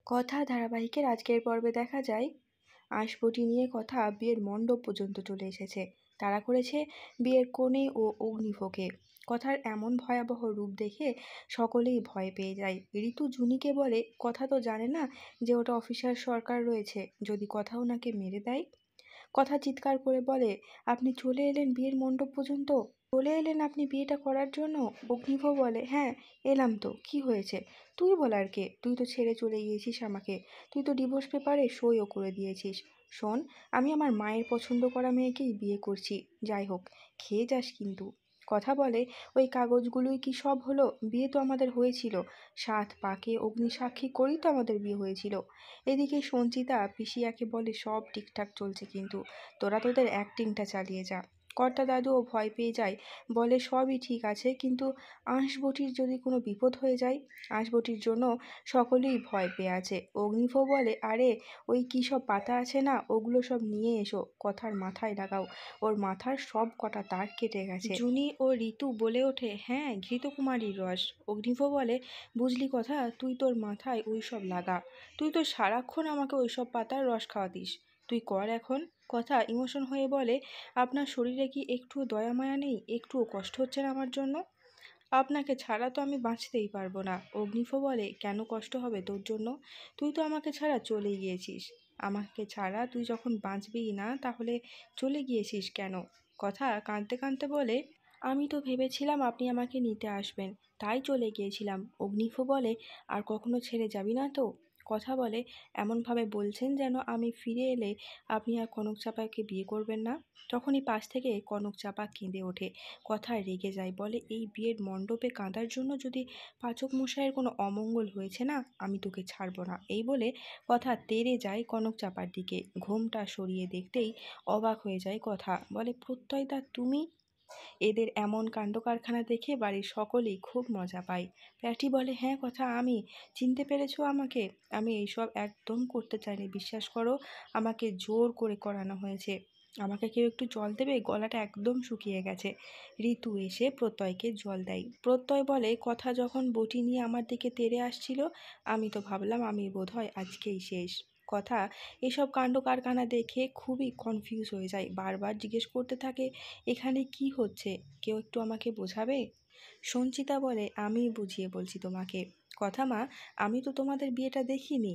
কথা ধারাবাহিকের আজকের পর্বে দেখা যায় আসবটি নিয়ে কথা বিয়ের মণ্ডপ পর্যন্ত চলে এসেছে। তারা করেছে বিয়ের কনে ও অগ্নিভোগে। কথার এমন ভয়াবহ রূপ দেখে সকলেই ভয় পেয়ে যায়। ঋতু জুনিকে বলে কথা তো জানে না যে ওটা অফিসার সরকার রয়েছে, যদি কথা ওনাকে মেরে দেয়। কথা চিৎকার করে বলে, আপনি চলে এলেন বিয়ের মণ্ডপ পর্যন্ত, চলে এলেন আপনি বিয়েটা করার জন্য? অগ্নিভ বলে, হ্যাঁ এলাম তো, কি হয়েছে? তুই বলার কে? তুই তো ছেড়ে চলে গিয়েছিস আমাকে, তুই তো ডিভোর্স পেপারে সইও করে দিয়েছিস। শোন, আমি আমার মায়ের পছন্দ করা মেয়েকেই বিয়ে করছি, যাই হোক খেয়ে যাস কিন্তু। কথা বলে, ওই কাগজগুলোই কি সব হলো? বিয়ে তো আমাদের হয়েছিল, 7 পাকে অগ্নিসাক্ষী করেই তো আমাদের বিয়ে হয়েছিল। এদিকে সঞ্চিতা পিসিয়াকে বলে, সব ঠিকঠাক চলছে কিন্তু তোরা তোদের অ্যাক্টিংটা চালিয়ে যা। কর্তা দাদুও ভয় পেয়ে যায়, বলে সবই ঠিক আছে, কিন্তু আঁশবটির যদি কোনো বিপদ হয়ে যায়। আঁশবটির জন্য সকলেই ভয় পেয়ে আছে। অগ্নিভ বলে, আরে ওই কী সব পাতা আছে না, ওগুলো সব নিয়ে এসো, কথার মাথায় লাগাও, ওর মাথার সব কটা তার কেটে গেছে। জুনি ও ঋতু বলে ওঠে, হ্যাঁ ঘৃতকুমারীর রস। অগ্নিভ বলে, বুঝলি কথা, তুই তোর মাথায় ওই সব লাগা, তুই তো সারাক্ষণ আমাকে ওইসব পাতার রস খাওয়াতিস, তুই কর এখন। কথা ইমোশন হয়ে বলে, আপনার শরীরে কি একটু দয়া মায়া নেই? একটুও কষ্ট হচ্ছে না আমার জন্য? আপনাকে ছাড়া তো আমি বাঁচতেই পারবো না। অগ্নিভ বলে, কেন কষ্ট হবে তোর জন্য? তুই তো আমাকে ছাড়া চলে গিয়েছিস। আমাকে ছাড়া তুই যখন বাঁচবিই না, তাহলে চলে গিয়েছিস কেন? কথা কাঁদতে কাঁদতে বলে, আমি তো ভেবেছিলাম আপনি আমাকে নিতে আসবেন, তাই চলে গিয়েছিলাম। অগ্নিভ বলে, আর কখনো ছেড়ে যাবি না তো? কথা বলে, এমনভাবে বলছেন যেন আমি ফিরে এলে আপনি আর কনক চাপাকে বিয়ে করবেন না। তখনই পাশ থেকে কনক চাপা কেঁদে ওঠে। কথা রেগে যায়, বলে, এই বিয়ের মণ্ডপে কাঁদার জন্য যদি পাচক মশাইয়ের কোনো অমঙ্গল হয়েছে না, আমি তোকে ছাড়বো না। এই বলে কথা তেড়ে যায় কনক চাপার দিকে। ঘোমটা সরিয়ে দেখতেই অবাক হয়ে যায় কথা, বলে, প্রত্যয়দা তুমি? এদের এমন কাণ্ডকারখানা দেখে বাড়ির সকলেই খুব মজা পায়। প্যাটি বলে, হ্যাঁ কথা, আমি। চিনতে পেরেছো আমাকে? আমি এইসব একদম করতে চাইনি, বিশ্বাস করো, আমাকে জোর করে করানো হয়েছে। আমাকে কেউ একটু জল দেবে, গলাটা একদম শুকিয়ে গেছে। ঋতু এসে প্রত্যয়কে জল দেয়। প্রত্যয় বলে, কথা যখন বটি নিয়ে আমার দিকে তেড়ে আসছিল, আমি তো ভাবলাম আমি বোধহয় আজকেই শেষ। কথা এসব কাণ্ড কারখানা দেখে খুবই কনফিউজ হয়ে যায়, বারবার জিজ্ঞেস করতে থাকে, এখানে কি হচ্ছে, কেউ একটু আমাকে বোঝাবে? সঞ্চিতা বলে, আমি বুঝিয়ে বলছি তোমাকে। কথা মা, আমি তো তোমাদের বিয়েটা দেখিনি,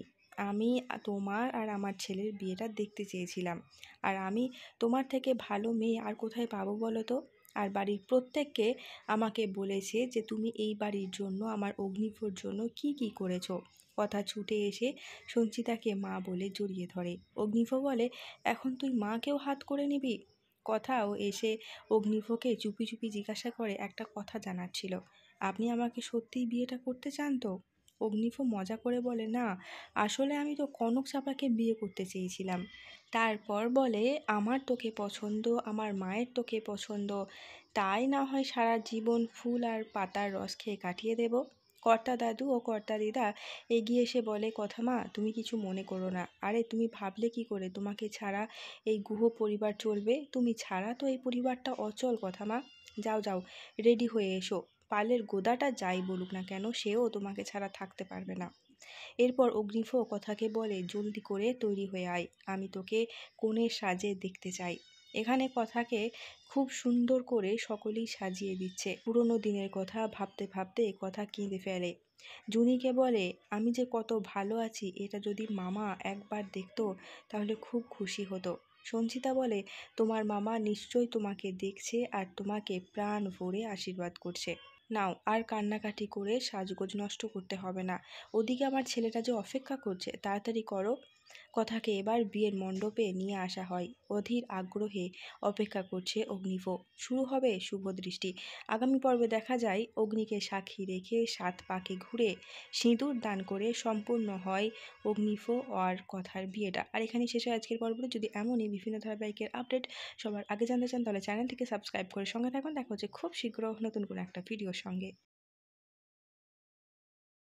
আমি তোমার আর আমার ছেলের বিয়েটা দেখতে চেয়েছিলাম, আর আমি তোমার থেকে ভালো মেয়ে আর কোথায় পাবো বলো তো? আর বাড়ির প্রত্যেককে আমাকে বলেছে যে তুমি এই বাড়ির জন্য, আমার অগ্নিভর জন্য কি কি করেছো। কথা ছুটে এসে সঞ্চিতাকে মা বলে জড়িয়ে ধরে। অগ্নিভ বলে, এখন তুই মাকেও হাত করে নিবি? কথাও এসে অগ্নিভকে চুপি চুপি জিজ্ঞাসা করে, একটা কথা জানার ছিল, আপনি আমাকে সত্যিই বিয়েটা করতে চান তো? অগ্নিভ মজা করে বলে, না, আসলে আমি তো কনক চাপাকে বিয়ে করতে চেয়েছিলাম। তারপর বলে, আমার তোকে পছন্দ, আমার মায়ের তোকে পছন্দ, তাই না হয় সারা জীবন ফুল আর পাতার রস খেয়ে কাটিয়ে দেব। কর্তা দাদু ও কর্তা দিদা এগিয়ে এসে বলে, কথা মা, তুমি কিছু মনে করো না। আরে তুমি ভাবলে কি করে তোমাকে ছাড়া এই গুহ পরিবার চলবে? তুমি ছাড়া তো এই পরিবারটা অচল। কথা মা, যাও যাও, রেডি হয়ে এসো, পালের গোদাটা যাই বলুক না কেন, সেও তোমাকে ছাড়া থাকতে পারবে না। এরপর অগ্নিভ কথাকে বলে, জলদি করে তৈরি হয়ে আয়, আমি তোকে কনের সাজে দেখতে চাই। এখানে কথাকে খুব সুন্দর করে সকলেই সাজিয়ে দিচ্ছে। পুরনো দিনের কথা ভাবতে ভাবতে কথা কেঁদে ফেলে। জুনিকে বলে, আমি যে কত ভালো আছি, এটা যদি মামা একবার দেখতো তাহলে খুব খুশি হতো। সঞ্চিতা বলে, তোমার মামা নিশ্চয়ই তোমাকে দেখছে আর তোমাকে প্রাণ ভরে আশীর্বাদ করছে। নাও, আর কান্নাকাটি করে সাজগোজ নষ্ট করতে হবে না, ওদিকে আমার ছেলেটা যে অপেক্ষা করছে, তাড়াতাড়ি করো। কথাকে এবার বিয়ের মণ্ডপে নিয়ে আসা হয়। অধীর আগ্রহে অপেক্ষা করছে অগ্নিভ। শুরু হবে শুভ দৃষ্টি। আগামী পর্বে দেখা যায় অগ্নিকে সাক্ষী রেখে 7 পাকে ঘুরে সিঁদুর দান করে সম্পূর্ণ হয় অগ্নিভ আর কথার বিয়েটা। আর এখানেই শেষ হয় আজকের পর্বটি। যদি এমনই বিভিন্ন ধারাবাহিকের আপডেট সবার আগে জানতে চান, তাহলে চ্যানেলটিকে সাবস্ক্রাইব করে সঙ্গে থাকুন। দেখা হচ্ছে খুব শীঘ্র নতুন কোনো একটা ভিডিওর সঙ্গে।